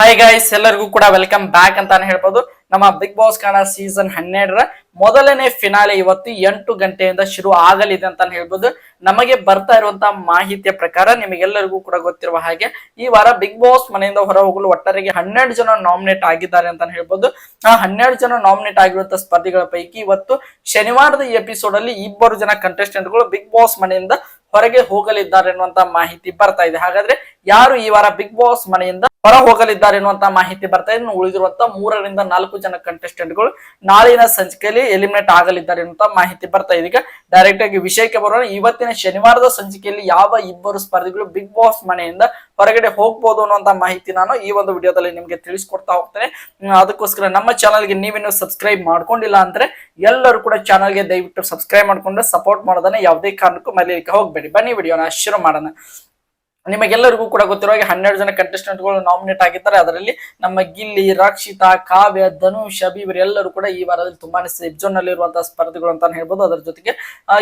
Hi guys, ಎಲ್ಲರಿಗೂ ಕೂಡ welcome back ಅಂತಾನೆ ಹೇಳ್ಬೋದು. ನಮ್ಮ ಬಿಗ್ ಬಾಸ್ ಕನ್ನಡ ಸೀಸನ್ 12ರ ಮೊದಲನೇ ಫಿನಾಲೆ ಇವತ್ತು 8 ಗಂಟೆಯಿಂದ ಶುರು ಆಗಲಿದೆ ಅಂತಾನೆ ಹೇಳ್ಬೋದು. ನಮಗೆ ಬರ್ತಾ ಇರುವಂತಹ ಮಾಹಿತಿಯ ಪ್ರಕಾರ ನಿಮಗೆಲ್ಲರಿಗೂ ಕೂಡ ಗೊತ್ತಿರುವ ಹಾಗೆ ಈ ವಾರ ಬಿಗ್ ಬಾಸ್ ಮನೆಯಿಂದ ಹೊರ ಹೋಗಲು ಒಟ್ಟಾರೆಗೆ 12 ಜನ ನಾಮಿನೇಟ್ ಆಗಿದ್ದಾರೆ ಅಂತಾನೆ ಹೇಳ್ಬೋದು. ಆ 12 ಜನ ನಾಮಿನೇಟ್ ಆಗಿರುವಂತಹ ಸ್ಪರ್ಧಿಗಳ ಪೈಕಿ ಇವತ್ತು ಶನಿವಾರದ ಈ ಎಪಿಸೋಡ್ ಅಲ್ಲಿ 2 ಜನ ಕಂಟೆಸ್ಟೆಂಟ್ಗಳು ಬಿಗ್ ಬಾಸ್ ಮನೆಯಿಂದ ಹೊರಗೆ ಹೋಗಲಿದ್ದಾರೆ ಎನ್ನುವಂತ ಮಾಹಿತಿ ಬರ್ತಾ ಇದೆ. ಹಾಗಾದ್ರೆ ಯಾರು ಈ ವಾರ ಬಿಗ್ ಬಾಸ್ ಮನೆಯಿಂದ ಹೊರ ಹೋಗಲಿದ್ದಾರೆ ಎನ್ನುವಂತ ಮಾಹಿತಿ ಬರ್ತಾ ಇದೆ. ಉಳಿದಿರುವಂತಹ 3ರಿಂದ 4 ಜನ ಕಂಟೆಸ್ಟೆಂಟ್ಗಳು ನಾಳಿನ ಸಂಚಿಕೆಯಲ್ಲಿ ಎಲಿಮಿನೇಟ್ ಆಗಲಿದ್ದಾರೆ ಎನ್ನುವಂತ ಮಾಹಿತಿ ಬರ್ತಾ ಇದೆ. ಈಗ ಡೈರೆಕ್ಟ್ ಆಗಿ ವಿಷಯಕ್ಕೆ ಬರೋಣ. ಇವತ್ತಿನ ಶನಿವಾರದ ಸಂಚಿಕೆಯಲ್ಲಿ ಯಾವ 2 ಸ್ಪರ್ಧಿಗಳು ಬಿಗ್ ಬಾಸ್ ಮನೆಯಿಂದ ಹೊರಗಡೆ ಹೋಗ್ಬೋದು ಅನ್ನುವಂತ ಮಾಹಿತಿ ನಾನು ಈ ಒಂದು ವಿಡಿಯೋದಲ್ಲಿ ನಿಮ್ಗೆ ತಿಳಿಸ್ಕೊಡ್ತಾ ಹೋಗ್ತೇನೆ. ಅದಕ್ಕೋಸ್ಕರ ನಮ್ಮ ಚಾನಲ್ಗೆ ನೀವಿನ್ನು ಸಬ್ಸ್ಕ್ರೈಬ್ ಮಾಡ್ಕೊಂಡಿಲ್ಲ ಅಂದ್ರೆ ಎಲ್ಲರೂ ಕೂಡ ಚಾನಲ್ಗೆ ದಯವಿಟ್ಟು ಸಬ್ಸ್ಕ್ರೈಬ್ ಮಾಡ್ಕೊಂಡು ಸಪೋರ್ಟ್ ಮಾಡೋದನ್ನ ಯಾವುದೇ ಕಾರಣಕ್ಕೂ ಮರೆಯಲಿಕ್ಕೆ ಹೋಗ್ಬೇಡಿ. ಬನ್ನಿ ವಿಡಿಯೋನ ಶುರು ಮಾಡೋಣ. ನಿಮಗೆಲ್ಲರಿಗೂ ಕೂಡ ಗೊತ್ತಿರುವ ಹಾಗೆ 12 ಜನ ಕಂಟೆಸ್ಟೆಂಟ್ಗಳು ನಾಮಿನೇಟ್ ಆಗಿದ್ದಾರೆ. ಅದರಲ್ಲಿ ನಮ್ಮ ಗಿಲ್ಲಿ, ರಕ್ಷಿತಾ, ಕಾವ್ಯ, ಧನುಷ್, ಅಭಿ ಇವರೆಲ್ಲರೂ ಕೂಡ ಈ ವಾರದಲ್ಲಿ ತುಂಬಾನೇ ಸೇಫ್ ಝೋನ್ ನಲ್ಲಿ ಇರುವಂತಹ ಸ್ಪರ್ಧಿಗಳು ಅಂತ ಹೇಳ್ಬೋದು. ಅದರ ಜೊತೆಗೆ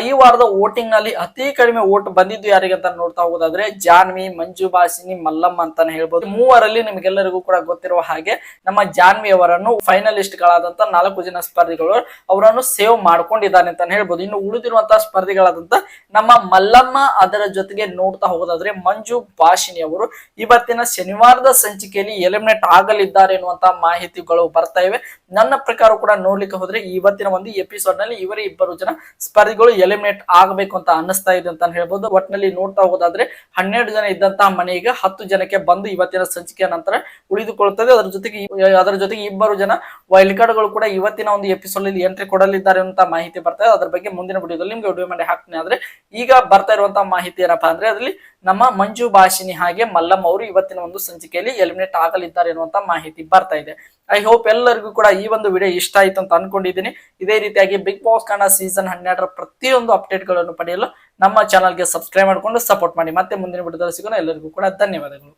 ಈ ವಾರದ ವೋಟಿಂಗ್ ನಲ್ಲಿ ಅತಿ ಕಡಿಮೆ ವೋಟ್ ಬಂದಿದ್ದು ಯಾರಿಗೆ ಅಂತ ನೋಡ್ತಾ ಹೋಗೋದಾದ್ರೆ ಜಾನ್ವಿ, ಮಂಜು ಭಾಷಿನಿ, ಮಲ್ಲಮ್ಮ ಅಂತಾನೆ ಹೇಳ್ಬೋದು. ಮೂವರಲ್ಲಿ ನಿಮಗೆಲ್ಲರಿಗೂ ಕೂಡ ಗೊತ್ತಿರುವ ಹಾಗೆ ನಮ್ಮ ಜಾನ್ವಿ ಅವರನ್ನು ಫೈನಲಿಸ್ಟ್ ಗಳಾದಂತ 4 ಜನ ಸ್ಪರ್ಧಿಗಳು ಅವರನ್ನು ಸೇವ್ ಮಾಡ್ಕೊಂಡಿದ್ದಾನೆ ಅಂತ ಹೇಳ್ಬೋದು. ಇನ್ನು ಉಳಿದಿರುವಂತಹ ಸ್ಪರ್ಧಿಗಳಾದಂತ ನಮ್ಮ ಮಲ್ಲಮ್ಮ, ಅದರ ಜೊತೆಗೆ ನೋಡ್ತಾ ಹೋಗೋದಾದ್ರೆ ಮಂಜು ಭಾಷಿನಿ ಅವರು ಇವತ್ತಿನ ಶನಿವಾರದ ಸಂಚಿಕೆಯಲ್ಲಿ ಎಲಿಮಿನೇಟ್ ಆಗಲಿದ್ದಾರೆ ಎನ್ನುವಂತಹ ಮಾಹಿತಿಗಳು ಬರ್ತಾ ಇವೆ. ನನ್ನ ಪ್ರಕಾರ ಕೂಡ ನೋಡ್ಲಿಕ್ಕೆ ಹೋದ್ರೆ ಇವತ್ತಿನ ಒಂದು ಎಪಿಸೋಡ್ ನಲ್ಲಿ ಇವರೇ 2 ಜನ ಸ್ಪರ್ಧಿಗಳು ಎಲಿಮಿನೇಟ್ ಆಗಬೇಕು ಅಂತ ಅನ್ನಿಸ್ತಾ ಇದೆ ಅಂತ ಹೇಳ್ಬೋದು. ಒಟ್ಟಿನಲ್ಲಿ ನೋಡ್ತಾ ಹೋಗೋದಾದ್ರೆ 12 ಜನ ಇದ್ದಂತಹ ಮನೆಗೆ 10 ಜನಕ್ಕೆ ಬಂದು ಇವತ್ತಿನ ಸಂಚಿಕೆಯ ನಂತರ ಉಳಿದುಕೊಳ್ಳುತ್ತದೆ. ಅದರ ಜೊತೆಗೆ 2 ಜನ ವೈಲ್ಡ್ ಕಾರ್ಡ್ ಗಳು ಕೂಡ ಇವತ್ತಿನ ಒಂದು ಎಪಿಸೋಡ್ ಅಲ್ಲಿ ಎಂಟ್ರಿ ಕೊಡಲಿದ್ದಾರೆ ಅಂತ ಮಾಹಿತಿ ಬರ್ತಾ ಇದೆ. ಅದ್ರ ಬಗ್ಗೆ ಮುಂದಿನ ವಿಡಿಯೋದಲ್ಲಿ ನಿಮ್ಗೆ ವಿಡಿಯೋ ಮಾಡಿ ಹಾಕ್ತೀನಿ. ಆದ್ರೆ ಈಗ ಬರ್ತಾ ಇರುವಂತಹ ಮಾಹಿತಿ ಏನಪ್ಪಾ ಅಂದ್ರೆ ಅದರಲ್ಲಿ ನಮ್ಮ ಮಂಜು ಭಾಷಿನಿ ಹಾಗೆ ಮಲ್ಲಮ್ಮ ಅವರು ಇವತ್ತಿನ ಒಂದು ಸಂಚಿಕೆಯಲ್ಲಿ ಎಲಿಮಿನೇಟ್ ಆಗಲಿದ್ದಾರೆ ಎನ್ನುವಂತ ಮಾಹಿತಿ ಬರ್ತಾ ಇದೆ. ಐ ಹೋಪ್ ಎಲ್ಲರಿಗೂ ಕೂಡ ಈ ಒಂದು ವಿಡಿಯೋ ಇಷ್ಟ ಆಯ್ತು ಅಂತ ಅನ್ಕೊಂಡಿದ್ದೀನಿ. ಇದೇ ರೀತಿಯಾಗಿ ಬಿಗ್ ಬಾಸ್ ಕನ್ನಡ ಸೀಸನ್ 12ರ ಪ್ರತಿಯೊಂದು ಅಪ್ಡೇಟ್ ಗಳನ್ನು ಪಡೆಯಲು ನಮ್ಮ ಚಾನಲ್ಗೆ ಸಬ್ಸ್ಕ್ರೈಬ್ ಮಾಡಿಕೊಂಡು ಸಪೋರ್ಟ್ ಮಾಡಿ. ಮತ್ತೆ ಮುಂದಿನ ವಿಡಿಯೋದಲ್ಲಿ ಸಿಗೋಣ. ಎಲ್ಲರಿಗೂ ಕೂಡ ಧನ್ಯವಾದಗಳು.